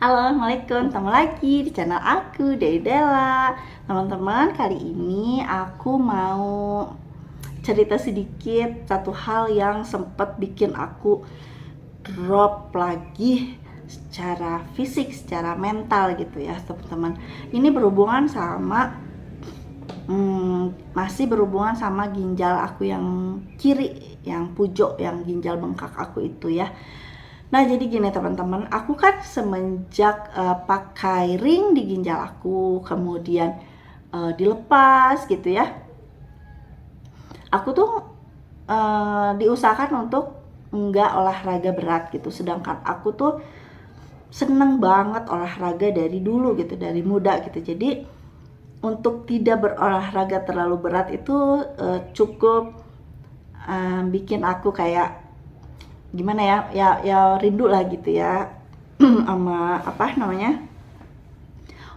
Assalamualaikum, ketemu lagi di channel aku, Dei Della. Teman-teman, kali ini aku mau cerita sedikit satu hal yang sempat bikin aku drop lagi secara fisik, secara mental gitu ya teman-teman. Ini berhubungan sama masih berhubungan sama ginjal aku yang kiri, yang pojok, yang ginjal bengkak aku itu ya. Nah jadi gini teman-teman, aku kan semenjak pakai ring di ginjal aku, kemudian dilepas gitu ya, aku tuh diusahakan untuk nggak olahraga berat gitu. Sedangkan aku tuh seneng banget olahraga dari dulu gitu, dari muda gitu. Jadi untuk tidak berolahraga terlalu berat itu cukup bikin aku kayak gimana ya rindu lah gitu ya sama apa namanya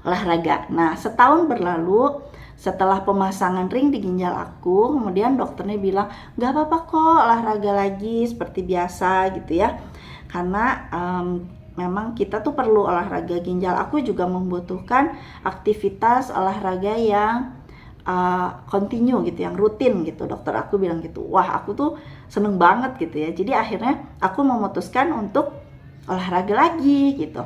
olahraga. Nah setahun berlalu setelah pemasangan ring di ginjal aku, kemudian dokternya bilang nggak apa-apa kok olahraga lagi seperti biasa gitu ya, karena memang kita tuh perlu olahraga. Ginjal aku juga membutuhkan aktivitas olahraga yang continue gitu, yang rutin gitu. Dokter aku bilang gitu. Wah aku tuh seneng banget gitu ya. Jadi akhirnya aku memutuskan untuk olahraga lagi gitu.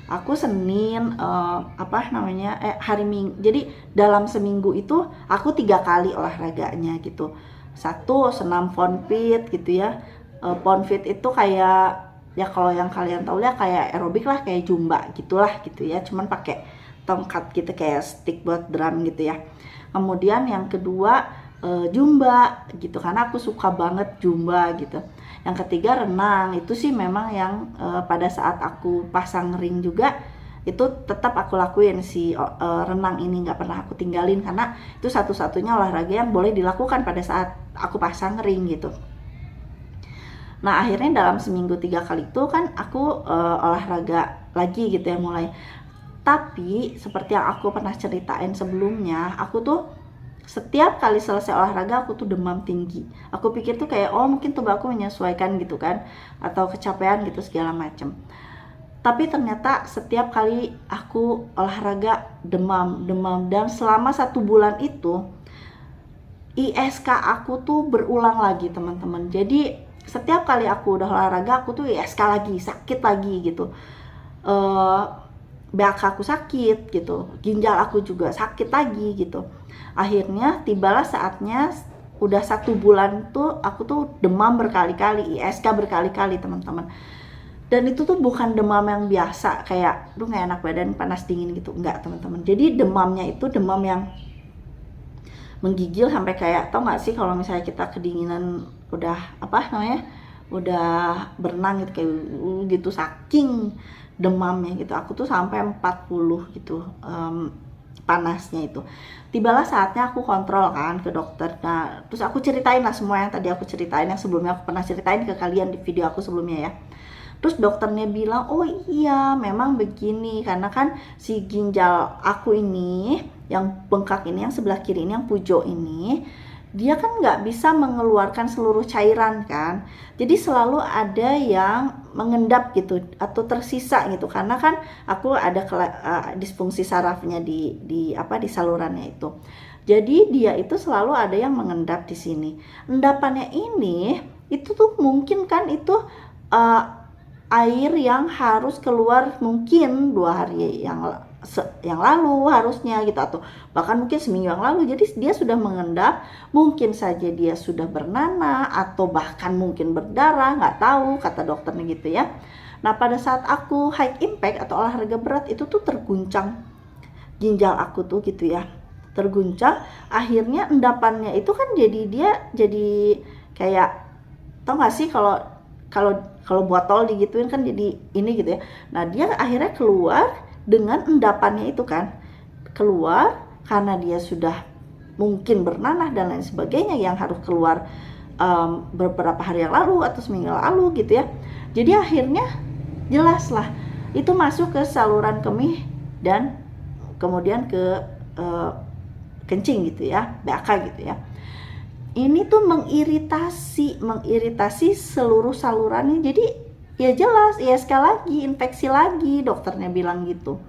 Aku Senin hari Minggu. Jadi dalam seminggu itu aku 3 kali olahraganya gitu. Satu senam Poundfit gitu ya. Poundfit itu kayak ya kalau yang kalian tahu ya kayak aerobik lah, kayak Zumba gitulah gitu ya. Cuman pakai tongkat gitu kayak stick buat drum gitu ya. Kemudian yang kedua Zumba gitu, karena aku suka banget Zumba gitu. Yang ketiga renang. Itu sih memang yang pada saat aku pasang ring juga itu tetap aku lakuin si renang ini, nggak pernah aku tinggalin karena itu satu-satunya olahraga yang boleh dilakukan pada saat aku pasang ring gitu. Nah akhirnya dalam seminggu 3 kali itu kan aku olahraga lagi gitu ya mulai. Tapi seperti yang aku pernah ceritain sebelumnya, aku tuh setiap kali selesai olahraga aku tuh demam tinggi. Aku pikir tuh kayak mungkin tubuh aku menyesuaikan gitu kan, atau kecapean gitu segala macem. Tapi ternyata setiap kali aku olahraga demam dan selama 1 bulan itu ISK aku tuh berulang lagi teman-teman. Jadi setiap kali aku udah olahraga aku tuh ISK lagi, sakit lagi gitu. BAK aku sakit gitu, ginjal aku juga sakit lagi gitu. Akhirnya tibalah saatnya udah 1 bulan tuh aku tuh demam berkali-kali, ISK berkali-kali teman-teman. Dan itu tuh bukan demam yang biasa kayak nggak enak badan, panas dingin gitu, enggak teman-teman. Jadi demamnya itu demam yang menggigil sampai kayak, tau nggak sih kalau misalnya kita kedinginan udah udah berenang gitu kayak gitu, saking demamnya gitu. Aku tuh sampai 40 gitu panasnya itu. Tibalah saatnya aku kontrol kan ke dokter. Nah terus aku ceritain lah semua yang tadi aku ceritain, yang sebelumnya aku pernah ceritain ke kalian di video aku sebelumnya ya. Terus dokternya bilang, oh iya memang begini, karena kan si ginjal aku ini yang bengkak ini, yang sebelah kiri ini, yang pojok ini, dia kan nggak bisa mengeluarkan seluruh cairan kan, jadi selalu ada yang mengendap gitu atau tersisa gitu, karena kan aku ada disfungsi sarafnya di salurannya itu. Jadi dia itu selalu ada yang mengendap di sini. Endapannya ini itu tuh mungkin kan itu air yang harus keluar mungkin 2 hari yang lalu harusnya gitu, atau bahkan mungkin seminggu yang lalu. Jadi dia sudah mengendap, mungkin saja dia sudah bernanah atau bahkan mungkin berdarah, nggak tahu kata dokternya gitu ya. Nah pada saat aku high impact atau olahraga berat itu tuh terguncang ginjal aku tuh gitu ya, terguncang. Akhirnya endapannya itu kan dia jadi kayak, tau gak sih kalau botol digituin kan jadi ini gitu ya. Nah dia akhirnya keluar dengan endapannya itu kan, keluar karena dia sudah mungkin bernanah dan lain sebagainya yang harus keluar beberapa hari yang lalu atau seminggu lalu gitu ya. Jadi akhirnya jelas lah itu masuk ke saluran kemih dan kemudian ke kencing gitu ya, BAK gitu ya. Ini tuh mengiritasi seluruh salurannya. Jadi Ya jelas, ISK lagi, infeksi lagi, dokternya bilang gitu.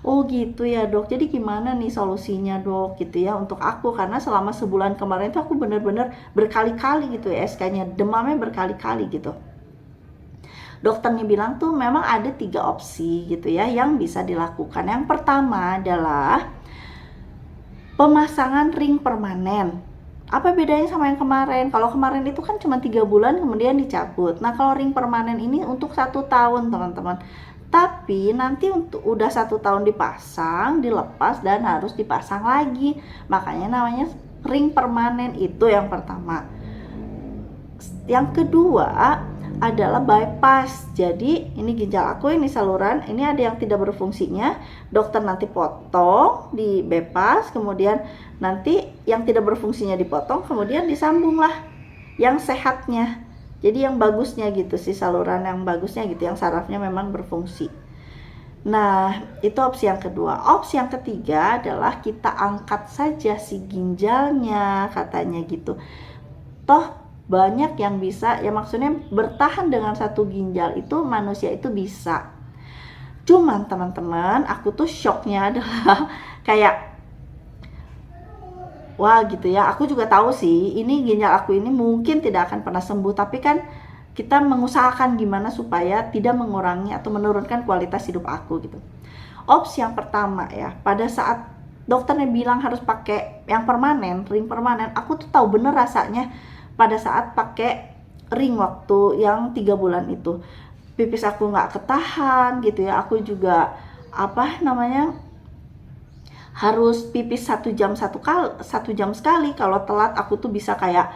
Oh gitu ya dok, jadi gimana nih solusinya dok gitu ya untuk aku, karena selama sebulan kemarin tuh aku bener-bener berkali-kali gitu ya ISK-nya, demamnya berkali-kali gitu. Dokternya bilang tuh memang ada 3 opsi gitu ya yang bisa dilakukan. Yang pertama adalah pemasangan ring permanen. Apa bedanya sama yang kemarin? Kalau kemarin itu kan cuma 3 bulan kemudian dicabut. Nah kalau ring permanen ini untuk 1 tahun teman-teman. Tapi nanti untuk udah 1 tahun dipasang, dilepas dan harus dipasang lagi. Makanya namanya ring permanen, itu yang pertama. Yang kedua adalah bypass. Jadi ini ginjal aku, ini saluran, ini ada yang tidak berfungsinya, dokter nanti potong di bypass, kemudian nanti yang tidak berfungsinya dipotong, kemudian disambunglah yang sehatnya, jadi yang bagusnya gitu, si saluran yang bagusnya gitu, yang sarafnya memang berfungsi. Nah itu opsi yang kedua. Opsi yang ketiga adalah kita angkat saja si ginjalnya katanya gitu. Toh banyak yang bisa ya, maksudnya bertahan dengan satu ginjal itu manusia itu bisa. Cuman teman-teman, aku tuh shocknya adalah kayak wah gitu ya, aku juga tahu sih ini ginjal aku ini mungkin tidak akan pernah sembuh, tapi kan kita mengusahakan gimana supaya tidak mengurangi atau menurunkan kualitas hidup aku gitu. Opsi yang pertama ya, pada saat dokternya bilang harus pakai yang permanen, ring permanen, aku tuh tahu bener rasanya pada saat pakai ring waktu yang 3 bulan itu. Pipis aku nggak ketahan gitu ya, aku juga apa namanya harus pipis 1 jam sekali. Kalau telat aku tuh bisa kayak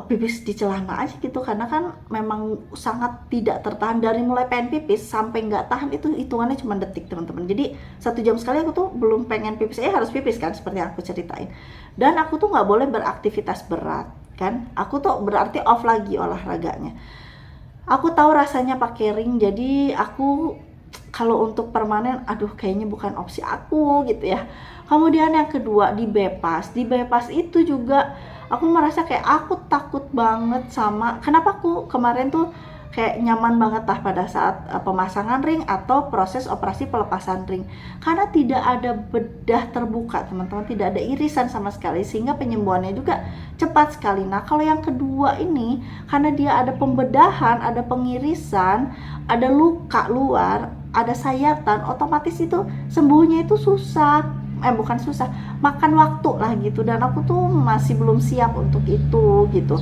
pipis di celana aja gitu, karena kan memang sangat tidak tertahan. Dari mulai pengen pipis sampai nggak tahan itu hitungannya cuma detik teman-teman. Jadi 1 jam sekali aku tuh belum pengen pipis harus pipis kan, seperti yang aku ceritain. Dan aku tuh nggak boleh beraktivitas berat kan, aku tuh berarti off lagi olahraganya. Aku tahu rasanya pakai ring, jadi aku kalau untuk permanen aduh kayaknya bukan opsi aku gitu ya. Kemudian yang kedua di bypass itu juga aku merasa kayak aku takut banget sama, kenapa aku kemarin tuh kayak nyaman banget lah pada saat pemasangan ring atau proses operasi pelepasan ring, karena tidak ada bedah terbuka teman-teman, tidak ada irisan sama sekali, sehingga penyembuhannya juga cepat sekali. Nah kalau yang kedua ini karena dia ada pembedahan, ada pengirisan, ada luka luar, ada sayatan, otomatis itu sembuhnya itu susah, bukan susah, makan waktu lah gitu, dan aku tuh masih belum siap untuk itu gitu.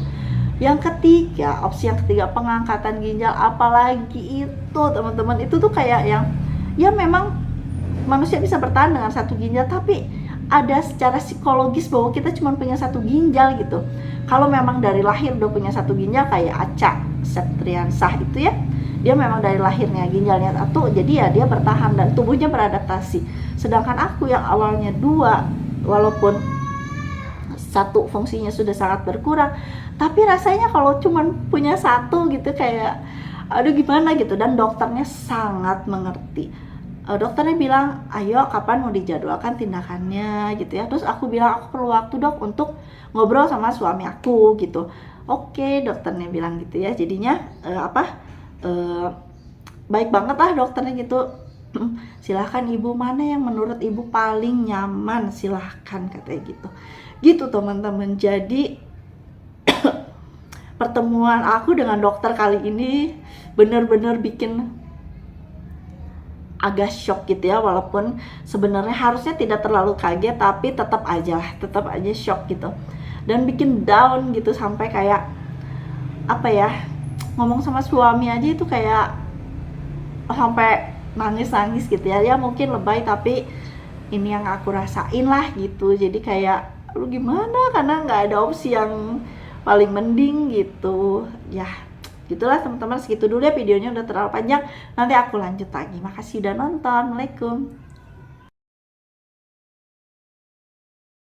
Yang ketiga, opsi yang ketiga pengangkatan ginjal, apalagi itu teman-teman, itu tuh kayak yang ya memang manusia bisa bertahan dengan satu ginjal, tapi ada secara psikologis bahwa kita cuma punya satu ginjal gitu. Kalau memang dari lahir udah punya satu ginjal kayak Acha Septriansah itu ya, dia memang dari lahirnya ginjalnya satu, jadi ya dia bertahan dan tubuhnya beradaptasi. Sedangkan aku yang awalnya 2, walaupun satu fungsinya sudah sangat berkurang, tapi rasanya kalau cuman punya satu gitu kayak aduh gimana gitu. Dan dokternya sangat mengerti. Dokternya bilang ayo kapan mau dijadwalkan tindakannya gitu ya. Terus aku bilang aku perlu waktu dok untuk ngobrol sama suami aku gitu. Oke, dokternya bilang gitu ya. Jadinya baik banget lah dokternya gitu. Silahkan ibu, mana yang menurut ibu paling nyaman silahkan katanya gitu teman-teman. Jadi pertemuan aku dengan dokter kali ini benar-benar bikin agak shock gitu ya, walaupun sebenarnya harusnya tidak terlalu kaget, tapi tetap aja shock gitu, dan bikin down gitu, sampai kayak apa ya, ngomong sama suami aja itu kayak sampai nangis gitu ya. Ya mungkin lebay, tapi ini yang aku rasain lah gitu. Jadi kayak lu gimana, karena nggak ada opsi yang paling mending gitu ya. Gitulah teman-teman, segitu dulu ya videonya, udah terlalu panjang, nanti aku lanjut lagi. Makasih udah nonton. Assalamualaikum.